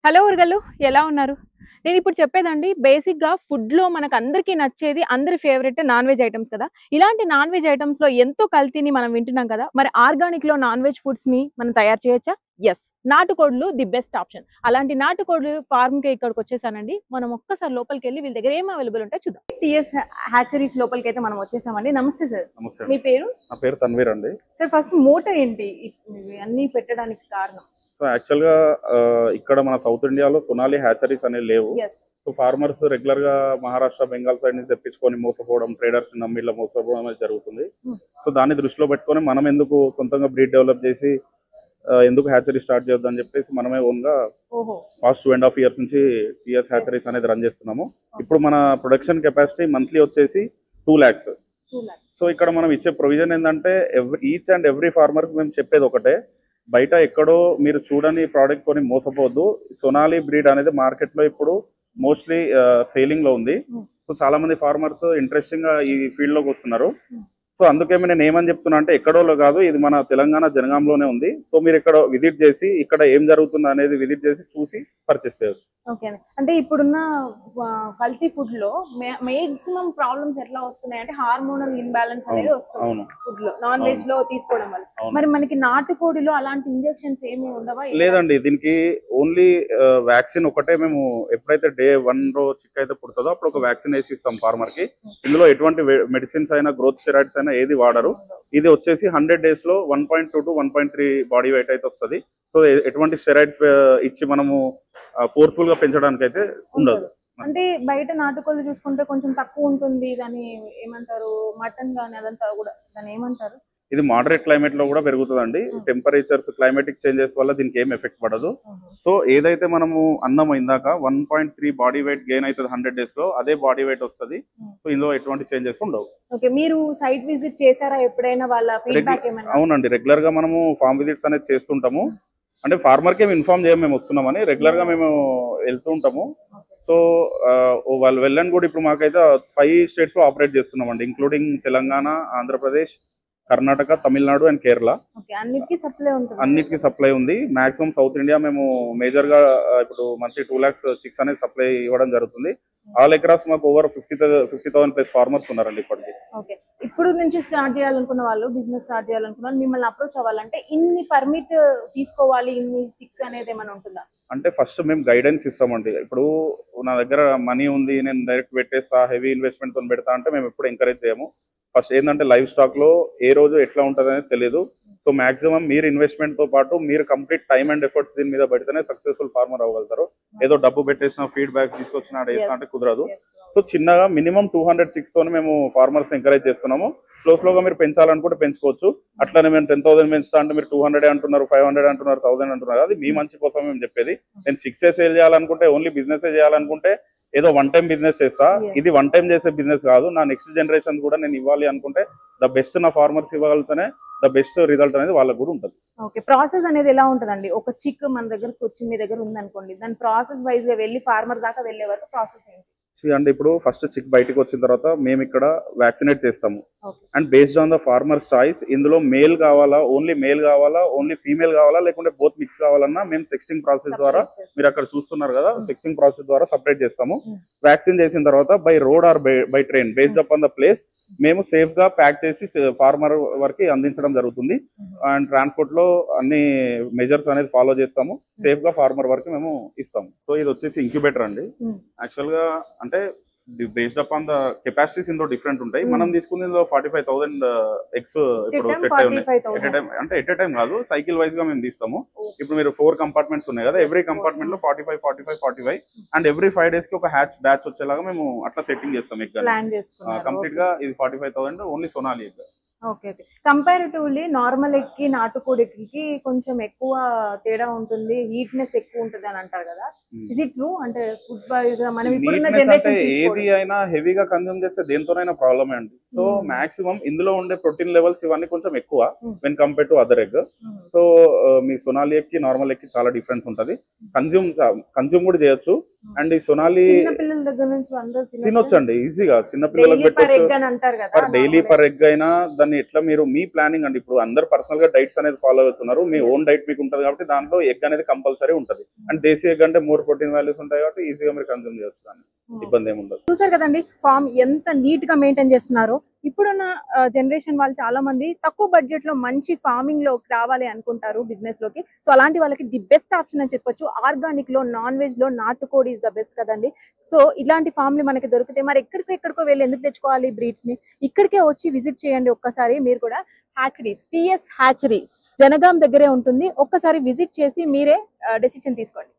Hello ఊరగాళ్ళు ఎలా ఉన్నారు? నేను ఇప్పుడు చెప్పేదండి బేసిక్‌గా ఫుడ్‌లో మనకందరికీ నచ్చేది అందరి ఫేవరెట్ నాన్ వెజ్ ఐటెమ్స్ కదా! ఇలాంటి నాన్ వెజ్ ఐటెమ్స్‌లో ఎంతో కల్తీని మనం వింటున్నాం కదా! మరి ఆర్గానిక్‌లో నాన్ వెజ్ ఫుడ్స్‌ని మనం తయారు చేయొచ్చా? యెస్. నాటుకోడులు ది బెస్ట్ ఆప్షన్. అలాంటి నాటుకోడులు ఫార్మ్‌కే ఇక్కడికొచ్చేసానండి. మనం ఒక్కసారి లోపలికెళ్ళి వీళ్ళ దగ్గర ఏం అవైలబుల్ ఉంటాయో చూద్దాం. టీఎస్ హ్యాచరీస్ లోపలికైతే మనం వచ్చేసామండి. నమస్తే సార్. నమస్తే మీ అండి. పేరు? నా పేరు తన్వీర్ అండి. సార్ ఫస్ట్ మోటో ఏంటి? ఇవి అన్నీ పెట్టడానికి కారణం? సో యాక్చువల్‌గా ఇక్కడ మన సౌత్ ఇండియాలో సొనాలి హ్యాచరీస్ అనేవి లేవు. యెస్. సో ఫార్మర్స్ రెగ్యులర్‌గా మహారాష్ట్ర, బెంగాల్ సైడ్ నుంచి తెప్పించుకొని మోసపోవడం, ట్రేడర్స్‌ని నమ్మి ఇలా మోసపోవడం అనేది జరుగుతుంది. హ్మ్. సో దాన్ని దృష్టిలో పెట్టుకొని మనం ఎందుకు సొంతంగా బ్రీడ్ డెవలప్ చేసి ఎందుకు హ్యాచరీ స్టార్ట్ చేద్దామని చెప్పేసి మనమే ఓన్‌గా ఓహో! పాస్ట్ 2.5 ఇయర్స్ నుంచి టీఎస్ హ్యాచరీస్ అనేది రన్ చేస్తున్నాము. ఇప్పుడు మన ప్రొడక్షన్ కెపాసిటీ మంత్లీ వచ్చేసి 2 lakhs. 2 lakhs. సో ఇక్కడ మనం ఇచ్చే ప్రొవిజన్ ఏంటంటే ఈచ్ అండ్ ఎవ్రీ ఫార్మర్కి మేము చెప్పేది ఒకటే, బయట ఎక్కడో మీరు చూడని ప్రోడక్ట్ కొని మోసపోవద్దు. సొనాలి బ్రీడ్ అనేది మార్కెట్లో ఇప్పుడు మోస్ట్లీ సేలింగ్లో ఉంది. సో చాలా మంది ఫార్మర్స్ ఇంట్రెస్టింగ్గా ఈ ఫీల్డ్లోకి వస్తున్నారు. సో అందుకే నేను ఏమని చెప్తున్నా అంటే ఎక్కడోలో కాదు, ఇది మన తెలంగాణ జనగాంలోనే ఉంది. సో మీరు ఇక్కడ విజిట్ చేసి ఇక్కడ ఏం జరుగుతుంది అనేది విజిట్ చేసి చూసి పర్చేస్ చేయొచ్చు. ఓకే అండి. అంటే ఇప్పుడున్న కల్తీ ఫుడ్ లో మాక్సిమం ప్రాబ్లమ్స్ ఎట్లా వస్తున్నాయి అంటే హార్మోనల్ ఇంబ్యాలెన్స్ అనేది వస్తుంది అవును. ఫుడ్ లో నాన్ వెజ్ లో తీసుకోవడం వల్ల. అవును. మరి మనకి నాటుకోడిలో అలాంటి ఇంజెక్షన్స్ ఏమి ఉండవా? లేదండి, దీనికి ఓన్లీ వ్యాక్సిన్ ఒకటే. మేము ఎప్పుడైతే డే 1 చిక్ అయితే పుడుతుందో అప్పుడు ఒక వ్యాక్సిన్ వేసి ఇస్తాం ఫార్మర్ కి. ఇందులో ఎటువంటి మెడిసిన్స్ అయినా గ్రోత్ స్టెరాయిడ్స్ అయినా ఏది వాడరు. ఇది వచ్చేసి 100 days లో 1.2 to 1.3 బాడీ వెయిట్ అయితే వస్తుంది. సో ఎటువంటి స్టెరాయిడ్స్ ఇచ్చి మనము ఫోర్స్ఫుల్ గా పెంచడానికి అయితే ఉండదు. అంటే బయట నాటుకోళ్ళు చూసుకుంటే కొంచెం తక్కువ ఉంటుంది, దాని ఏమంటారు మటన్ గానీ అదంతా కూడా దాని ఏమంటారు? ఇది మోడరేట్ క్లైమేట్ లో కూడా పెరుగుతుందండి. టెంపరేచర్స్ క్లైమేటిక్ చేంజెస్ వల్ల దీనికి ఏం ఎఫెక్ట్ పడదు. సో ఏదైతే మనము అన్నం ఇందాక 1.3 బాడీ వెయిట్ గెయిన్ అవుతుంది 100 days లో, అదే బాడీ వెయిట్ వస్తుంది. సో ఇందులో ఎటువంటి చేంజెస్ ఉండవు. ఓకే, మీరు సైట్ విజిట్ చేశారా ఎప్పుడైనా? వాళ్ళ ఫీడ్బ్యాక్ ఏమైనా? అవునండి, రెగ్యులర్ గా మనము ఫార్మ్ విజిట్స్ అనేది చేస్తుంటాము. అంటే ఫార్మర్ కి ఇన్ఫార్మ్ చేయం మేము వస్తున్నామని, రెగ్యులర్ గా మేము వెళ్తూ ఉంటాము. సో వాళ్ళు వెళ్ళని కూడా ఇప్పుడు మాకైతే 5 states లో ఆపరేట్ చేస్తున్నామండి, ఇంక్లూడింగ్ తెలంగాణ, ఆంధ్రప్రదేశ్, కర్ణాటక, తమిళనాడు అండ్ కేరళ. అన్నిటికీ సప్లై ఉంది. మాక్సిమం సౌత్ ఇండియా మేము మేజర్ గా ఇప్పుడు మంత్లీ 2 lakhs చిక్స్ అనేది సప్లై ఇవ్వడం జరుగుతుంది. ఆల్ ఎక్రాస్ మాకు ఓవర్ 50,000 ప్లస్ ఫార్మర్స్ ఉన్నారండి ఇప్పటికి. ఓకే, ఇప్పుడు నుంచి స్టార్ట్ చేయాలనుకున్న వాళ్ళు, బిజినెస్ స్టార్ట్ చేయాలనుకున్న వాళ్ళు మిమ్మల్ని అప్రోచ్ అవ్వాలంటే ఇన్ని పర్మిట్ తీసుకోవాలి, ఇన్ని చిక్స్ అనేది ఏమైనా ఉంటుందా? అంటే ఫస్ట్ మేము గైడెన్స్ ఇస్తామండి. ఇప్పుడు నా దగ్గర మనీ ఉంది, నేను డైరెక్ట్ పెట్టేస్తా, హెవీ ఇన్వెస్ట్మెంట్ తో పెడతా అంటే మేము ఎప్పుడు ఎంకరేజ్ చేయము. ఫస్ట్ ఏంటంటే లైవ్ స్టాక్ లో ఏ రోజు ఎట్లా ఉంటుంది అనేది తెలియదు. సో మాక్సిమం మీరు ఇన్వెస్ట్మెంట్ తో పాటు మీరు కంప్లీట్ టైమ్ అండ్ ఎఫర్ట్స్ దీని మీద పెడితేనే సక్సెస్ఫుల్ ఫార్మర్ అవ్వగలుగుతారు. ఏదో డబ్బు పెట్టేసిన ఫీడ్బ్యాక్స్ తీసుకొచ్చిన అంటే కుదరదు. సో చిన్నగా మినిమం 200 చిక్స్ తోనే మేము ఫార్మర్స్ ఎంకరేజ్ చేస్తున్నాము. స్లోగా మీరు పెంచాలనుకుంటే పెంచుకోవచ్చు. అట్లానే మేము 10,000 పెంచుతా అంటే మీరు 200 అంటున్నారు, 500 అంటున్నారు, 1000 అంటున్నారు. అది మీ మంచి కోసం మేము చెప్పేది. నేను చిక్సే సేల్ చేయాలనుకుంటే, ఓన్లీ బిజినెస్ చేయాలనుకుంటే ఏదో 1 time బిజినెస్ చేస్తా. ఇది 1 time చేసే బిజినెస్ కాదు. నా నెక్స్ట్ జనరేషన్ కూడా నేను ఇవ్వాలి అనుకుంటే ద బెస్ట్ నా ఫార్మర్స్ ఇవ్వగలిగితేనే ద బెస్ట్ రిజల్ట్ అనేది వాళ్ళకు కూడా ఉంటుంది. ఓకే, ప్రాసెస్ అనేది ఎలా ఉంటుందండి? ఒక చిక్ మన దగ్గరకు వచ్చి మీ దగ్గర ఉందనుకోండి, దాని ప్రాసెస్ వైజ్ గా వెళ్ళి ఫార్మర్ దాకా వెళ్ళే వరకు ప్రాసెస్ ఏంటి? అంటే ఇప్పుడు ఫస్ట్ చిక్ బయటకు వచ్చిన తర్వాత మేము ఇక్కడ వ్యాక్సినేట్ చేస్తాము. And based on the farmers choice, ఇందులో మేల్ కావాలా, ఓన్లీ మేల్ కావాలా, ఓన్లీ ఫీమేల్ కావాలా, లేకుంటే బోత్ మిక్స్ కావాలన్నా మేము సెక్స్టింగ్ ప్రాసెస్ ద్వారా, మీరు అక్కడ చూస్తున్నారు కదా, సెక్స్టింగ్ ప్రాసెస్ ద్వారా సపరేట్ చేస్తాము. వ్యాక్సిన్ చేసిన తర్వాత by road or by train based upon the place మేము సేఫ్ గా ప్యాక్ చేసి ఫార్మర్ వరకు అందించడం జరుగుతుంది. అండ్ ట్రాన్స్పోర్ట్ లో అన్ని మెజర్స్ అనేది ఫాలో చేస్తాము. సేఫ్ గా ఫార్మర్ వరకు మేము ఇస్తాము. సో ఇది వచ్చేసి ఇంక్యుబేటర్ అండి. యాక్చువల్ గా అంటే based upon the capacities ఇందులో డిఫరెంట్ ఉంటాయి. మనం తీసుకునే 45,000 ఎగ్స్ ఇప్పుడు సెట్ అయి ఉన్నాయి. అంటే ఎట్ ఏ టైం కాదు, సైకిల్ వైజ్ గా మేము తీస్తాము. ఇప్పుడు మీరు 4 compartments ఉన్నాయి కదా, ఎవ్రీ కంపార్ట్మెంట్ లో 45 అండ్ ఎవ్రీ 5 days కి ఒక బ్యాచ్ వచ్చేలాగా మేము అట్లా సెట్టింగ్ చేస్తాం. ఎగ్ కంప్లీట్ గా ఇది 45,000 only Sonali egg. Okay okay, comparatively normal ఎగ్కి నాటుకోడికి కొంచెం ఎక్కువ తేడా ఉంటుంది, హీట్నెస్ ఎక్కువ ఉంటుంది అని అంటారు కదా, ఇస్ ఇట్ ట్రూ? అంటే ఫుడ్ వైజ్ గా మనం ఇప్పుడున్న జనరేషన్ ఏది అయినా హెవీగా కన్జ్యూమ్ చేస్తే దేంతోనైనా ప్రాబ్లమే అండి. సో మాక్సిమం ఇందులో ఉండే ప్రోటీన్ లెవెల్స్ ఇవన్నీ కొంచెం ఎక్కువ when compare to other egg. So me Sonali egg కి నార్మల్ ఎగ్ కి చాలా డిఫరెన్స్ ఉంటుంది. కన్జ్యూమ్ కూడా చేయొచ్చు. అండ్ ఈ సొనాలి చిన్న పిల్లల దగ్గర నుంచి అందరూ తినొచ్చండి ఈజీగా, చిన్న పిల్లలకు పెట్టొచ్చు. డైలీ పర్ ఎగ్ అయినా దాన్ని ఎట్లా మీరు మీ ప్లానింగ్ అండి. ఇప్పుడు అందరు పర్సనల్ గా డైట్స్ అనేది ఫాలో అవుతున్నారు, మీ ఓన్ డైట్ మీకు ఉంటుంది కాబట్టి దాంట్లో ఎగ్ అనేది కంపల్సరీ ఉంటుంది. అండ్ దేశీ ఎగ్ అంటే మోర్ ప్రోటీన్ వాల్యూస్ ఉంటాయి కాబట్టి ఈజీగా మీరు కన్సూమ్ చేయొచ్చు, దాన్ని ఇబ్బంది ఏమి ఉండదు. చూసారు కదండి ఫామ్ ఎంత నీట్ గా మెయింటైన్ చేస్తున్నారో. ఇప్పుడున్న జనరేషన్ వాళ్ళు చాలా మంది తక్కువ బడ్జెట్ లో మంచి ఫార్మింగ్ లో రావాలి అనుకుంటారు బిజినెస్ లోకి. సో అలాంటి వాళ్ళకి ది బెస్ట్ ఆప్షన్ అని చెప్పొచ్చు. ఆర్గానిక్ లో, నాన్ వెజ్ లో నాటుకోడి ఇస్ ద బెస్ట్ కదండి. సో ఇలాంటి ఫామ్లు మనకి దొరికితే మరి ఎక్కడికో వెళ్ళి ఎందుకు తెచ్చుకోవాలి బ్రీడ్స్ ని? ఇక్కడికే వచ్చి విజిట్ చేయండి ఒక్కసారి మీరు కూడా. హ్యాచరీస్, టిఎస్ హ్యాచరీస్ జనగాం దగ్గరే ఉంటుంది. ఒక్కసారి విజిట్ చేసి మీరే డెసిషన్ తీసుకోండి.